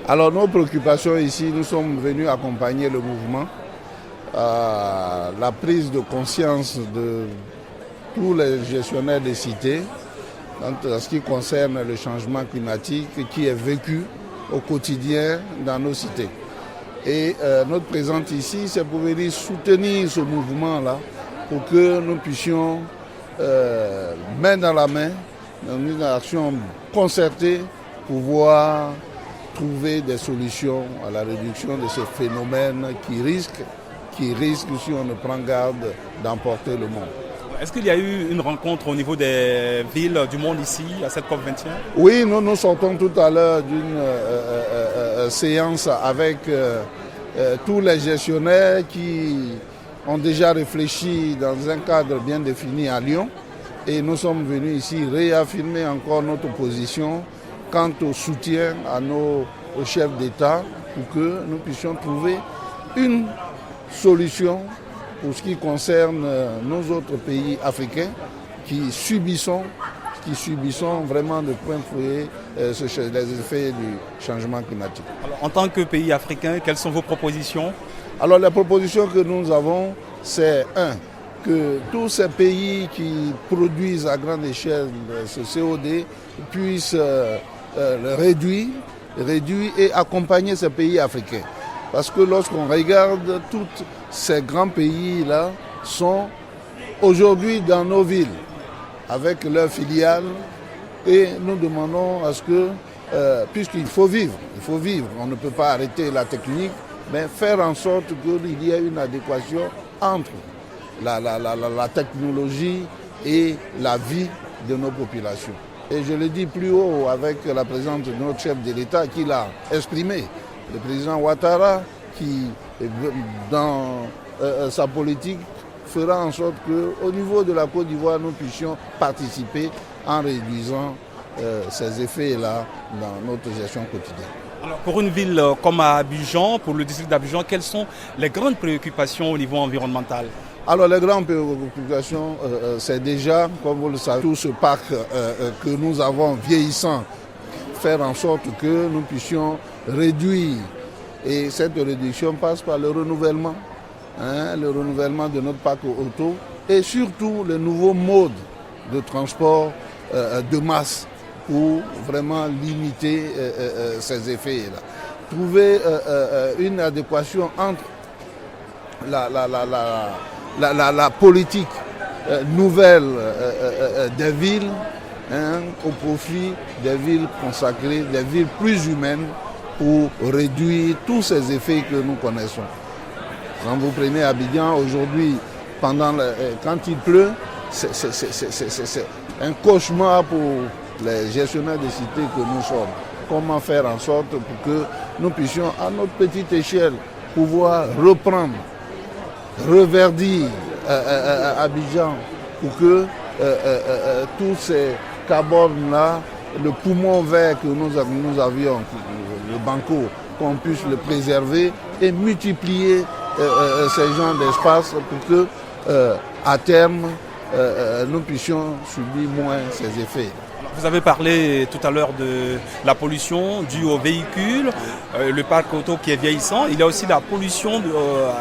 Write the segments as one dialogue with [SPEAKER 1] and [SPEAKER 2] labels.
[SPEAKER 1] Alors nos préoccupations ici, nous sommes venus accompagner le mouvement, la prise de conscience de tous les gestionnaires des cités en ce qui concerne le changement climatique qui est vécu au quotidien dans nos cités. Et notre présence ici, c'est pour venir soutenir ce mouvement-là pour que nous puissions, main dans la main, dans une action concertée, pouvoir trouver des solutions à la réduction de ces phénomènes qui risquent, si on ne prend garde, d'emporter le monde.
[SPEAKER 2] Est-ce qu'il y a eu une rencontre au niveau des villes du monde ici, à cette COP21?
[SPEAKER 1] Oui, nous sortons tout à l'heure d'une séance avec tous les gestionnaires qui ont déjà réfléchi dans un cadre bien défini à Lyon. Et nous sommes venus ici réaffirmer encore notre position quant au soutien à nos chefs d'État pour que nous puissions trouver une solution pour ce qui concerne nos autres pays africains qui subissons vraiment de plein fouet les effets du changement climatique.
[SPEAKER 2] Alors, en tant que pays africain, quelles sont vos propositions?
[SPEAKER 1] Alors les propositions que nous avons, c'est que tous ces pays qui produisent à grande échelle ce COD puissent le réduire et accompagner ces pays africains. Parce que lorsqu'on regarde, tous ces grands pays-là sont aujourd'hui dans nos villes, avec leurs filiales, et nous demandons à ce que, puisqu'il faut vivre, on ne peut pas arrêter la technique, mais faire en sorte qu'il y ait une adéquation entre la technologie et la vie de nos populations. Et je le dis plus haut avec la présence de notre chef de l'État qui l'a exprimé, le président Ouattara, qui, dans sa politique, fera en sorte qu'au niveau de la Côte d'Ivoire, nous puissions participer en réduisant ces effets-là dans notre gestion quotidienne.
[SPEAKER 2] Alors, pour une ville comme Abidjan, pour le district d'Abidjan, quelles sont les grandes préoccupations au niveau environnemental?
[SPEAKER 1] Alors les grandes préoccupations, c'est déjà, comme vous le savez, tout ce parc que nous avons vieillissant, faire en sorte que nous puissions réduire. Et cette réduction passe par le renouvellement de notre parc auto et surtout les nouveaux modes de transport de masse pour vraiment limiter ces effets-là. Trouver une adéquation entre la politique nouvelle des villes au profit des villes consacrées, des villes plus humaines pour réduire tous ces effets que nous connaissons. Quand vous prenez Abidjan aujourd'hui, quand il pleut, c'est un cauchemar pour les gestionnaires des cités que nous sommes. Comment faire en sorte pour que nous puissions, à notre petite échelle, pouvoir reprendre, reverdir Abidjan pour que tous ces carbones-là, le poumon vert que nous avions, le banco, qu'on puisse le préserver et multiplier ces genres d'espace pour que, à terme, nous puissions subir moins ces effets.
[SPEAKER 2] Vous avez parlé tout à l'heure de la pollution due aux véhicules, le parc auto qui est vieillissant. Il y a aussi la pollution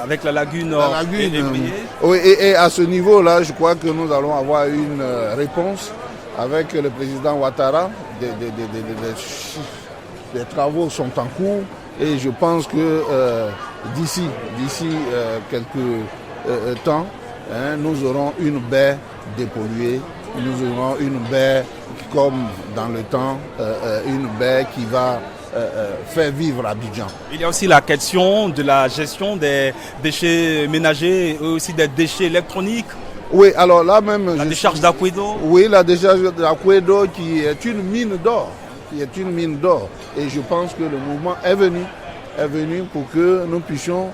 [SPEAKER 2] avec la lagune.
[SPEAKER 1] Oui, et à ce niveau-là, je crois que nous allons avoir une réponse avec le président Ouattara. Les travaux sont en cours et je pense que d'ici quelques temps, nous aurons une baie dépolluée. Nous aurons une baie comme dans le temps, une baie qui va faire vivre Abidjan.
[SPEAKER 2] Il y a aussi la question de la gestion des déchets ménagers et aussi des déchets électroniques.
[SPEAKER 1] Oui, alors là même...
[SPEAKER 2] La décharge d'Aquedo.
[SPEAKER 1] Oui, la décharge d'Aquedo qui est une mine d'or. Et je pense que le mouvement est venu pour que nous puissions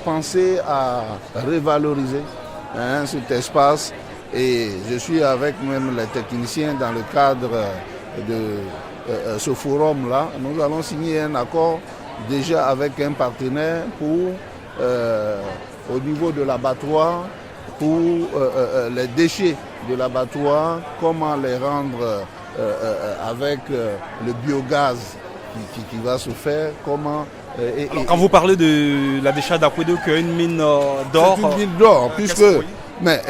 [SPEAKER 1] penser à revaloriser cet espace. Et je suis avec même les techniciens dans le cadre de ce forum-là. Nous allons signer un accord déjà avec un partenaire pour, au niveau de l'abattoir, pour les déchets de l'abattoir, comment les rendre avec le biogaz qui va se faire. Comment
[SPEAKER 2] Alors, quand vous parlez de la décharge d'Akwedo, qui est une mine d'or.
[SPEAKER 1] C'est une mine d'or, puisque
[SPEAKER 2] oui.
[SPEAKER 1] mais,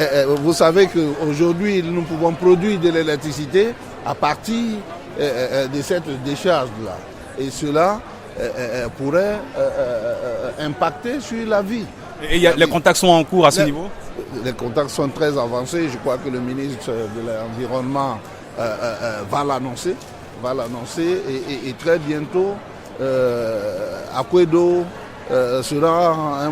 [SPEAKER 1] vous savez qu'aujourd'hui, nous pouvons produire de l'électricité à partir de cette décharge-là. Et cela pourrait impacter sur la vie.
[SPEAKER 2] Et les contacts sont en cours à ce niveau?
[SPEAKER 1] Les contacts sont très avancés. Je crois que le ministre de l'Environnement va l'annoncer. Et très bientôt, Akwedo sera un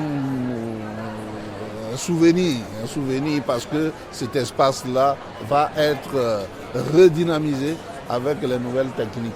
[SPEAKER 1] souvenir parce que cet espace-là va être redynamisé avec les nouvelles techniques.